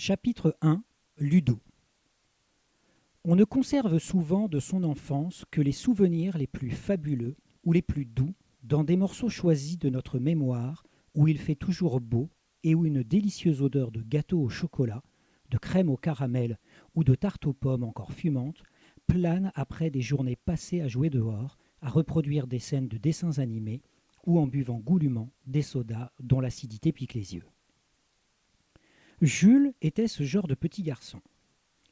Chapitre 1. Ludo. On ne conserve souvent de son enfance que les souvenirs les plus fabuleux ou les plus doux dans des morceaux choisis de notre mémoire où il fait toujours beau et où une délicieuse odeur de gâteau au chocolat, de crème au caramel ou de tarte aux pommes encore fumantes plane après des journées passées à jouer dehors, à reproduire des scènes de dessins animés ou en buvant goulûment des sodas dont l'acidité pique les yeux. Jules était ce genre de petit garçon.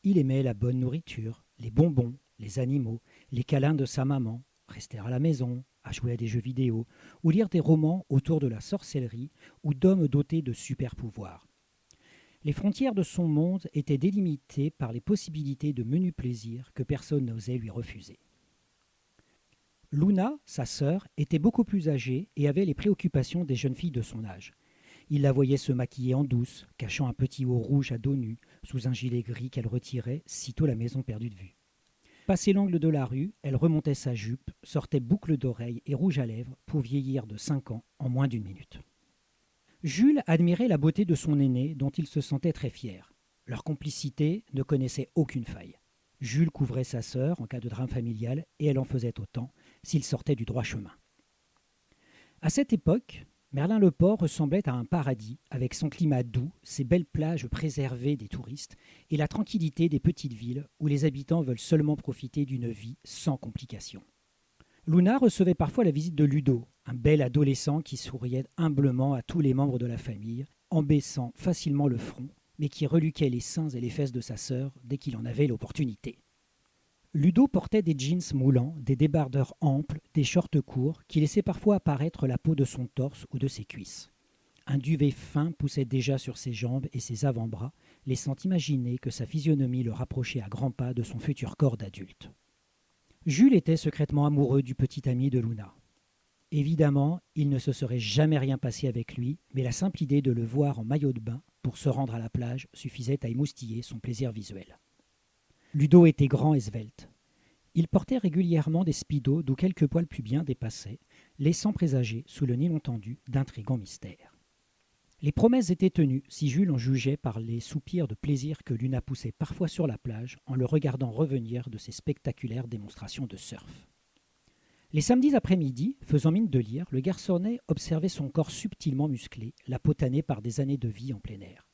Il aimait la bonne nourriture, les bonbons, les animaux, les câlins de sa maman, rester à la maison, à jouer à des jeux vidéo, ou lire des romans autour de la sorcellerie ou d'hommes dotés de super pouvoirs. Les frontières de son monde étaient délimitées par les possibilités de menus plaisirs que personne n'osait lui refuser. Luna, sa sœur, était beaucoup plus âgée et avait les préoccupations des jeunes filles de son âge. Il la voyait se maquiller en douce, cachant un petit haut rouge à dos nu, sous un gilet gris qu'elle retirait sitôt la maison perdue de vue. Passé l'angle de la rue, elle remontait sa jupe, sortait boucle d'oreilles et rouge à lèvres pour vieillir de 5 ans en moins d'une minute. Jules admirait la beauté de son aîné dont il se sentait très fier. Leur complicité ne connaissait aucune faille. Jules couvrait sa sœur en cas de drame familial et elle en faisait autant s'il sortait du droit chemin. À cette époque, Merlin-le-Port ressemblait à un paradis, avec son climat doux, ses belles plages préservées des touristes et la tranquillité des petites villes où les habitants veulent seulement profiter d'une vie sans complications. Luna recevait parfois la visite de Ludo, un bel adolescent qui souriait humblement à tous les membres de la famille, en baissant facilement le front, mais qui reluquait les seins et les fesses de sa sœur dès qu'il en avait l'opportunité. Ludo portait des jeans moulants, des débardeurs amples, des shorts courts qui laissaient parfois apparaître la peau de son torse ou de ses cuisses. Un duvet fin poussait déjà sur ses jambes et ses avant-bras, laissant imaginer que sa physionomie le rapprochait à grands pas de son futur corps d'adulte. Jules était secrètement amoureux du petit ami de Luna. Évidemment, il ne se serait jamais rien passé avec lui, mais la simple idée de le voir en maillot de bain pour se rendre à la plage suffisait à émoustiller son plaisir visuel. Ludo était grand et svelte. Il portait régulièrement des speedos d'où quelques poils pubiens dépassaient, laissant présager, sous le nylon tendu, d'intrigants mystères. Les promesses étaient tenues, si Jules en jugeait par les soupirs de plaisir que Luna poussait parfois sur la plage en le regardant revenir de ses spectaculaires démonstrations de surf. Les samedis après-midi, faisant mine de lire, le garçonnet observait son corps subtilement musclé, la peau tannée par des années de vie en plein air.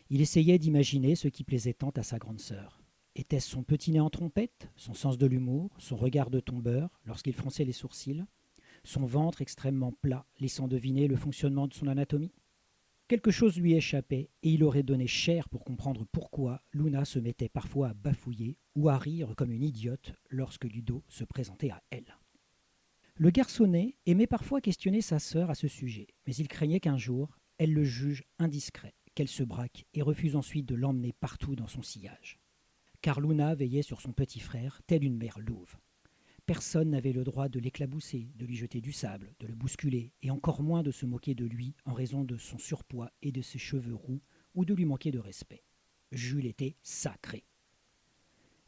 Il essayait d'imaginer ce qui plaisait tant à sa grande sœur. Était-ce son petit nez en trompette, son sens de l'humour, son regard de tombeur lorsqu'il fronçait les sourcils, son ventre extrêmement plat laissant deviner le fonctionnement de son anatomie? Quelque chose lui échappait et il aurait donné cher pour comprendre pourquoi Luna se mettait parfois à bafouiller ou à rire comme une idiote lorsque Ludo se présentait à elle. Le garçonnet aimait parfois questionner sa sœur à ce sujet, mais il craignait qu'un jour, elle le juge indiscret, qu'elle se braque et refuse ensuite de l'emmener partout dans son sillage. Car Luna veillait sur son petit frère, telle une mère louve. Personne n'avait le droit de l'éclabousser, de lui jeter du sable, de le bousculer, et encore moins de se moquer de lui en raison de son surpoids et de ses cheveux roux, ou de lui manquer de respect. Jules était sacré.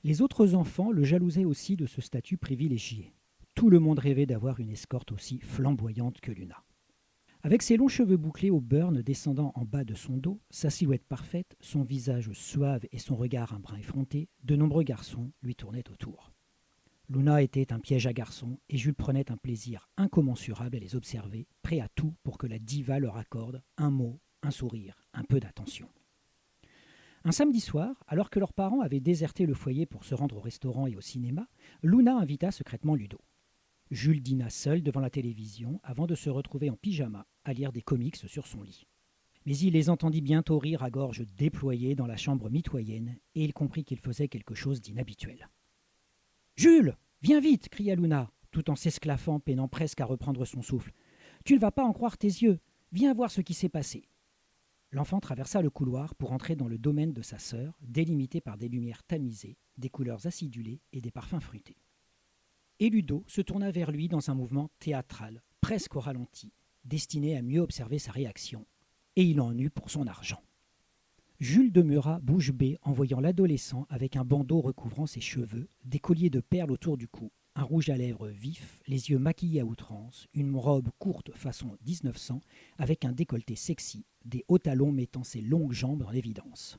Les autres enfants le jalousaient aussi de ce statut privilégié. Tout le monde rêvait d'avoir une escorte aussi flamboyante que Luna. Avec ses longs cheveux bouclés au burn descendant en bas de son dos, sa silhouette parfaite, son visage suave et son regard un brin effronté, de nombreux garçons lui tournaient autour. Luna était un piège à garçons et Jules prenait un plaisir incommensurable à les observer, prêt à tout pour que la diva leur accorde un mot, un sourire, un peu d'attention. Un samedi soir, alors que leurs parents avaient déserté le foyer pour se rendre au restaurant et au cinéma, Luna invita secrètement Ludo. Jules dîna seul devant la télévision avant de se retrouver en pyjama à lire des comics sur son lit. Mais il les entendit bientôt rire à gorge déployée dans la chambre mitoyenne et il comprit qu'il faisait quelque chose d'inhabituel. « Jules, viens vite !» cria Luna, tout en s'esclaffant, peinant presque à reprendre son souffle. « Tu ne vas pas en croire tes yeux. Viens voir ce qui s'est passé. » L'enfant traversa le couloir pour entrer dans le domaine de sa sœur, délimité par des lumières tamisées, des couleurs acidulées et des parfums fruités. Et Ludo se tourna vers lui dans un mouvement théâtral, presque au ralenti, destiné à mieux observer sa réaction. Et il en eut pour son argent. Jules demeura bouche bée en voyant l'adolescent avec un bandeau recouvrant ses cheveux, des colliers de perles autour du cou, un rouge à lèvres vif, les yeux maquillés à outrance, une robe courte façon 1900 avec un décolleté sexy, des hauts talons mettant ses longues jambes en évidence.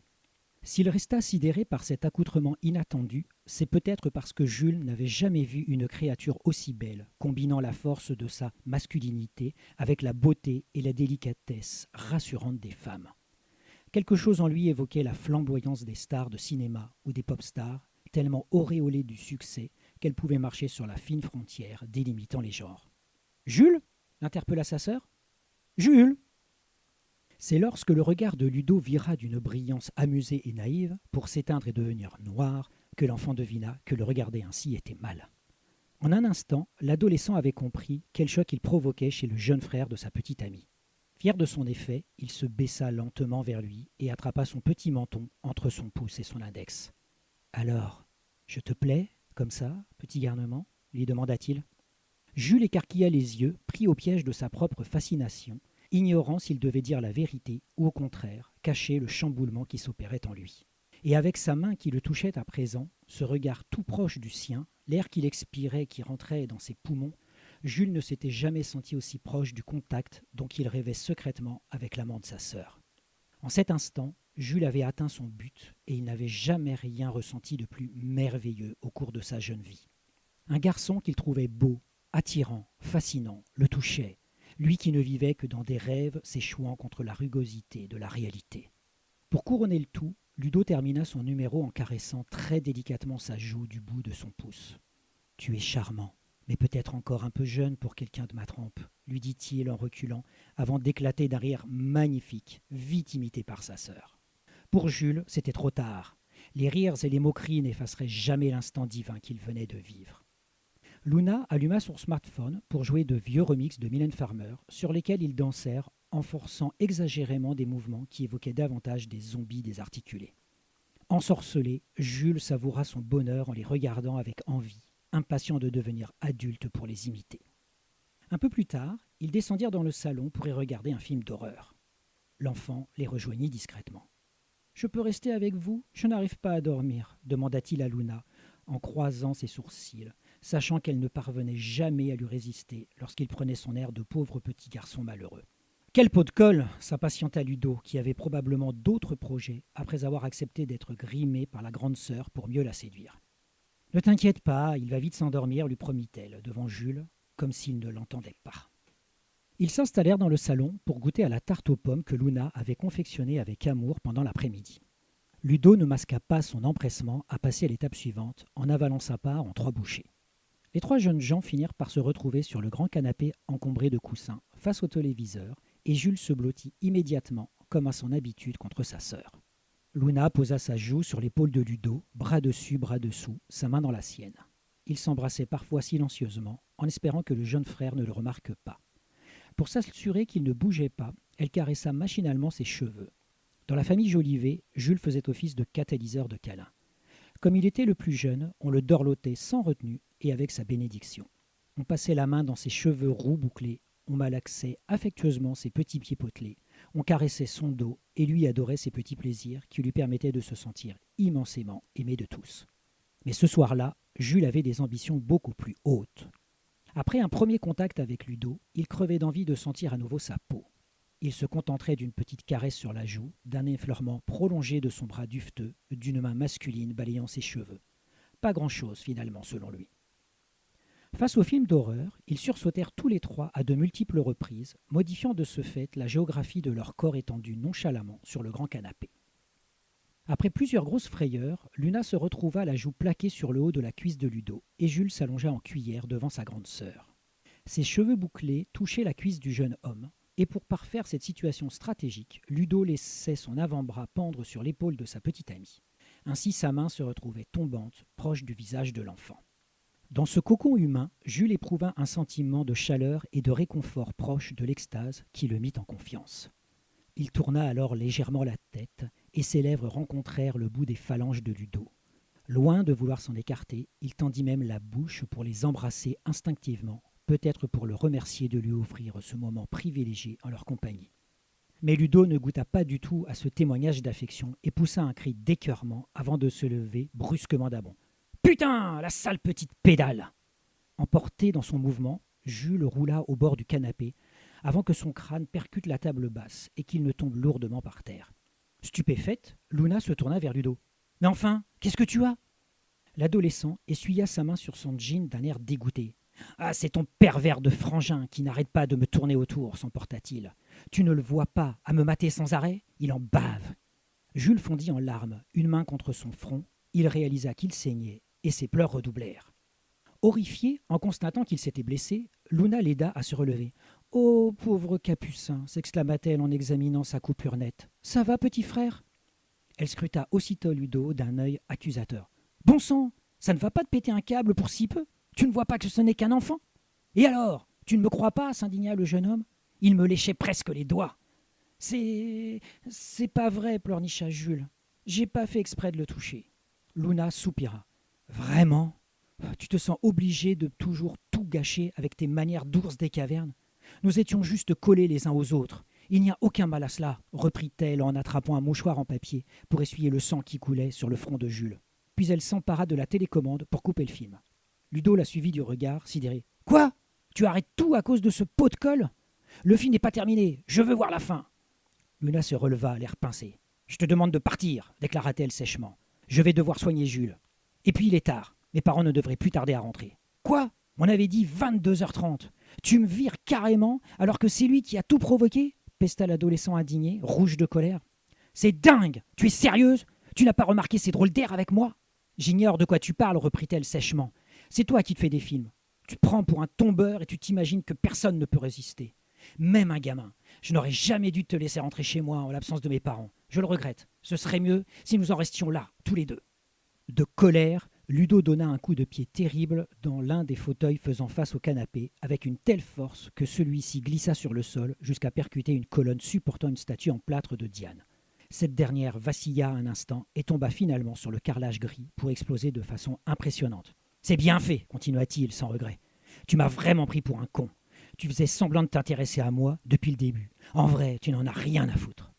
S'il resta sidéré par cet accoutrement inattendu, c'est peut-être parce que Jules n'avait jamais vu une créature aussi belle, combinant la force de sa masculinité avec la beauté et la délicatesse rassurante des femmes. Quelque chose en lui évoquait la flamboyance des stars de cinéma ou des pop stars, tellement auréolées du succès qu'elles pouvaient marcher sur la fine frontière délimitant les genres. « Jules » l'interpella sa sœur. « Jules !» C'est lorsque le regard de Ludo vira d'une brillance amusée et naïve pour s'éteindre et devenir noir que l'enfant devina que le regarder ainsi était mal. En un instant, l'adolescent avait compris quel choc il provoquait chez le jeune frère de sa petite amie. Fier de son effet, il se baissa lentement vers lui et attrapa son petit menton entre son pouce et son index. « Alors, je te plais, comme ça, petit garnement ?» lui demanda-t-il. Jules écarquilla les yeux, pris au piège de sa propre fascination, ignorant s'il devait dire la vérité ou au contraire cacher le chamboulement qui s'opérait en lui. Et avec sa main qui le touchait à présent, ce regard tout proche du sien, l'air qu'il expirait qui rentrait dans ses poumons, Jules ne s'était jamais senti aussi proche du contact dont il rêvait secrètement avec l'amant de sa sœur. En cet instant, Jules avait atteint son but et il n'avait jamais rien ressenti de plus merveilleux au cours de sa jeune vie. Un garçon qu'il trouvait beau, attirant, fascinant, le touchait, lui qui ne vivait que dans des rêves s'échouant contre la rugosité de la réalité. Pour couronner le tout, Ludo termina son numéro en caressant très délicatement sa joue du bout de son pouce. « Tu es charmant, mais peut-être encore un peu jeune pour quelqu'un de ma trempe, » lui dit-il en reculant, avant d'éclater d'un rire magnifique, vite imité par sa sœur. Pour Jules, c'était trop tard. Les rires et les moqueries n'effaceraient jamais l'instant divin qu'il venait de vivre. Luna alluma son smartphone pour jouer de vieux remixes de Mylène Farmer sur lesquels ils dansèrent en forçant exagérément des mouvements qui évoquaient davantage des zombies désarticulés. Ensorcelé, Jules savoura son bonheur en les regardant avec envie, impatient de devenir adulte pour les imiter. Un peu plus tard, ils descendirent dans le salon pour y regarder un film d'horreur. L'enfant les rejoignit discrètement. « Je peux rester avec vous ? Je n'arrive pas à dormir » demanda-t-il à Luna en croisant ses sourcils, sachant qu'elle ne parvenait jamais à lui résister lorsqu'il prenait son air de pauvre petit garçon malheureux. « Quel pot de colle !» s'impatienta Ludo, qui avait probablement d'autres projets après avoir accepté d'être grimé par la grande sœur pour mieux la séduire. « Ne t'inquiète pas, il va vite s'endormir, lui promit-elle, devant Jules, comme s'il ne l'entendait pas. Ils s'installèrent dans le salon pour goûter à la tarte aux pommes que Luna avait confectionnée avec amour pendant l'après-midi. Ludo ne masqua pas son empressement à passer à l'étape suivante en avalant sa part en 3 bouchées. Les 3 jeunes gens finirent par se retrouver sur le grand canapé encombré de coussins face au téléviseur et Jules se blottit immédiatement, comme à son habitude, contre sa sœur. Luna posa sa joue sur l'épaule de Ludo, bras dessus, bras dessous, sa main dans la sienne. Ils s'embrassaient parfois silencieusement, en espérant que le jeune frère ne le remarque pas. Pour s'assurer qu'il ne bougeait pas, elle caressa machinalement ses cheveux. Dans la famille Jolivet, Jules faisait office de catalyseur de câlin. Comme il était le plus jeune, on le dorlotait sans retenue et avec sa bénédiction. On passait la main dans ses cheveux roux bouclés, on malaxait affectueusement ses petits pieds potelés, on caressait son dos et lui adorait ses petits plaisirs qui lui permettaient de se sentir immensément aimé de tous. Mais ce soir-là, Jules avait des ambitions beaucoup plus hautes. Après un premier contact avec Ludo, il crevait d'envie de sentir à nouveau sa peau. Il se contenterait d'une petite caresse sur la joue, d'un effleurement prolongé de son bras duveteux, d'une main masculine balayant ses cheveux. Pas grand-chose finalement, selon lui. Face au film d'horreur, ils sursautèrent tous les 3 à de multiples reprises, modifiant de ce fait la géographie de leur corps étendu nonchalamment sur le grand canapé. Après plusieurs grosses frayeurs, Luna se retrouva la joue plaquée sur le haut de la cuisse de Ludo, et Jules s'allongea en cuillère devant sa grande sœur. Ses cheveux bouclés touchaient la cuisse du jeune homme, et pour parfaire cette situation stratégique, Ludo laissait son avant-bras pendre sur l'épaule de sa petite amie. Ainsi sa main se retrouvait tombante, proche du visage de l'enfant. Dans ce cocon humain, Jules éprouva un sentiment de chaleur et de réconfort proche de l'extase qui le mit en confiance. Il tourna alors légèrement la tête et ses lèvres rencontrèrent le bout des phalanges de Ludo. Loin de vouloir s'en écarter, il tendit même la bouche pour les embrasser instinctivement, peut-être pour le remercier de lui offrir ce moment privilégié en leur compagnie. Mais Ludo ne goûta pas du tout à ce témoignage d'affection et poussa un cri d'écœurement avant de se lever brusquement d'un bond. « Putain, la sale petite pédale !» Emporté dans son mouvement, Jules roula au bord du canapé avant que son crâne percute la table basse et qu'il ne tombe lourdement par terre. Stupéfaite, Luna se tourna vers Ludo. « Mais enfin, qu'est-ce que tu as ?» L'adolescent essuya sa main sur son jean d'un air dégoûté. « Ah, c'est ton pervers de frangin qui n'arrête pas de me tourner autour, s'emporta-t-il. Tu ne le vois pas, à me mater sans arrêt ? Il en bave. » Jules fondit en larmes, une main contre son front. Il réalisa qu'il saignait et ses pleurs redoublèrent. Horrifiée, en constatant qu'il s'était blessé, Luna l'aida à se relever. « Oh, pauvre capucin !» s'exclama-t-elle en examinant sa coupure nette. « Ça va, petit frère ?» Elle scruta aussitôt Ludo d'un œil accusateur. « Bon sang, ça ne va pas te péter un câble pour si peu ? Tu ne vois pas que ce n'est qu'un enfant ? Et alors, tu ne me crois pas ?» s'indigna le jeune homme. « Il me léchait presque les doigts. »« C'est pas vrai, pleurnicha Jules. J'ai pas fait exprès de le toucher. » Luna soupira. « Vraiment ? Tu te sens obligé de toujours tout gâcher avec tes manières d'ours des cavernes ? Nous étions juste collés les uns aux autres. Il n'y a aucun mal à cela, reprit-elle en attrapant un mouchoir en papier pour essuyer le sang qui coulait sur le front de Jules. Puis elle s'empara de la télécommande pour couper le film. Ludo la suivit du regard, sidéré. « Quoi ? Tu arrêtes tout à cause de ce pot de colle ? Le film n'est pas terminé, je veux voir la fin !» Luna se releva, l'air pincé. « Je te demande de partir, déclara-t-elle sèchement. Je vais devoir soigner Jules. Et puis il est tard. Mes parents ne devraient plus tarder à rentrer. »« Quoi ? On avait dit 22h30. Tu me vires carrément alors que c'est lui qui a tout provoqué ?» pesta l'adolescent indigné, rouge de colère. « C'est dingue ! Tu es sérieuse ? Tu n'as pas remarqué ces drôles d'air avec moi ?»« J'ignore de quoi tu parles, reprit-elle sèchement. C'est toi qui te fais des films. Tu te prends pour un tombeur et tu t'imagines que personne ne peut résister. Même un gamin. Je n'aurais jamais dû te laisser rentrer chez moi en l'absence de mes parents. Je le regrette. Ce serait mieux si nous en restions là, tous les deux. » De colère, Ludo donna un coup de pied terrible dans l'un des fauteuils faisant face au canapé, avec une telle force que celui-ci glissa sur le sol jusqu'à percuter une colonne supportant une statue en plâtre de Diane. Cette dernière vacilla un instant et tomba finalement sur le carrelage gris pour exploser de façon impressionnante. « C'est bien fait, continua-t-il sans regret. Tu m'as vraiment pris pour un con. Tu faisais semblant de t'intéresser à moi depuis le début. En vrai, tu n'en as rien à foutre. »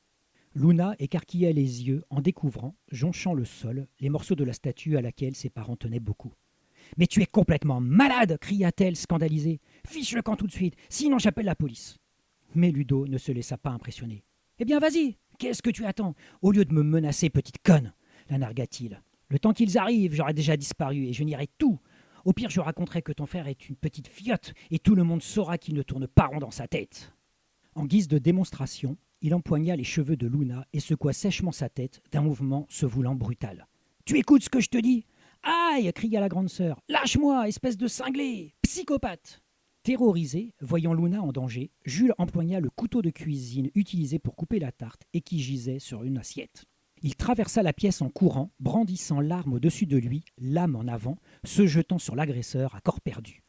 Luna écarquilla les yeux en découvrant, jonchant le sol, les morceaux de la statue à laquelle ses parents tenaient beaucoup. « Mais tu es complètement malade !» cria-t-elle scandalisée. « Fiche le camp tout de suite, sinon j'appelle la police. » Mais Ludo ne se laissa pas impressionner. « Eh bien vas-y, qu'est-ce que tu attends ? Au lieu de me menacer, petite conne !» la nargua-t-il. « Le temps qu'ils arrivent, j'aurai déjà disparu et je nierai tout. Au pire, je raconterai que ton frère est une petite fiotte et tout le monde saura qu'il ne tourne pas rond dans sa tête. » En guise de démonstration, il empoigna les cheveux de Luna et secoua sèchement sa tête d'un mouvement se voulant brutal. « Tu écoutes ce que je te dis ? Aïe !» cria la grande sœur. « Lâche-moi, espèce de cinglé ! Psychopathe !» Terrorisé, voyant Luna en danger, Jules empoigna le couteau de cuisine utilisé pour couper la tarte et qui gisait sur une assiette. Il traversa la pièce en courant, brandissant l'arme au-dessus de lui, lame en avant, se jetant sur l'agresseur à corps perdu.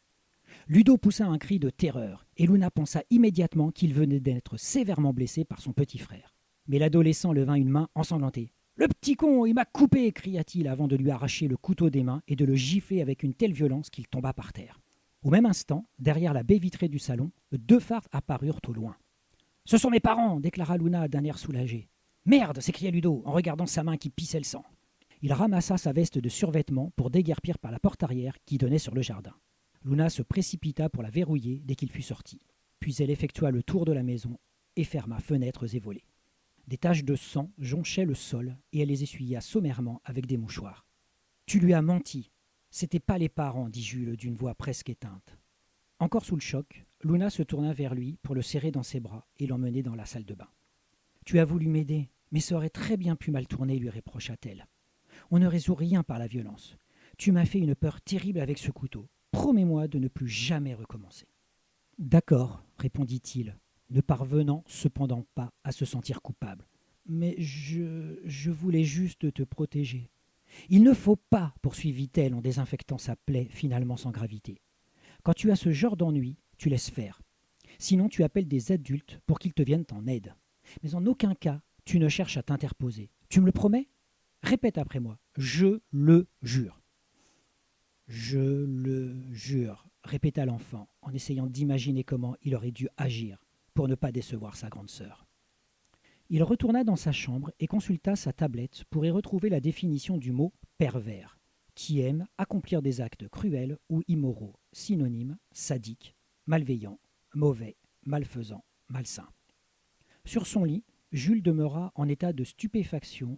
Ludo poussa un cri de terreur, et Luna pensa immédiatement qu'il venait d'être sévèrement blessé par son petit frère. Mais l'adolescent leva une main ensanglantée. « Le petit con, il m'a coupé !» cria-t-il avant de lui arracher le couteau des mains et de le gifler avec une telle violence qu'il tomba par terre. Au même instant, derrière la baie vitrée du salon, 2 phares apparurent au loin. « Ce sont mes parents !» déclara Luna d'un air soulagé. « Merde !» s'écria Ludo en regardant sa main qui pissait le sang. Il ramassa sa veste de survêtement pour déguerpir par la porte arrière qui donnait sur le jardin. Luna se précipita pour la verrouiller dès qu'il fut sorti. Puis elle effectua le tour de la maison et ferma fenêtres et volets. Des taches de sang jonchaient le sol et elle les essuya sommairement avec des mouchoirs. « Tu lui as menti. C'étaient pas les parents, » dit Jules d'une voix presque éteinte. Encore sous le choc, Luna se tourna vers lui pour le serrer dans ses bras et l'emmener dans la salle de bain. « Tu as voulu m'aider, mais ça aurait très bien pu mal tourner, » lui reprocha-t-elle. « On ne résout rien par la violence. Tu m'as fait une peur terrible avec ce couteau. Promets-moi de ne plus jamais recommencer. »« D'accord, » répondit-il, ne parvenant cependant pas à se sentir coupable. « Mais je voulais juste te protéger. »« Il ne faut pas, poursuivit-elle en désinfectant sa plaie finalement sans gravité. Quand tu as ce genre d'ennui, tu laisses faire. Sinon tu appelles des adultes pour qu'ils te viennent en aide. Mais en aucun cas, tu ne cherches à t'interposer. Tu me le promets ? Répète après moi. Je le jure. » « Je le jure, » répéta l'enfant, en essayant d'imaginer comment il aurait dû agir pour ne pas décevoir sa grande sœur. Il retourna dans sa chambre et consulta sa tablette pour y retrouver la définition du mot « pervers », qui aime accomplir des actes cruels ou immoraux, synonyme sadique, malveillant, mauvais, malfaisant, malsain. Sur son lit, Jules demeura en état de stupéfaction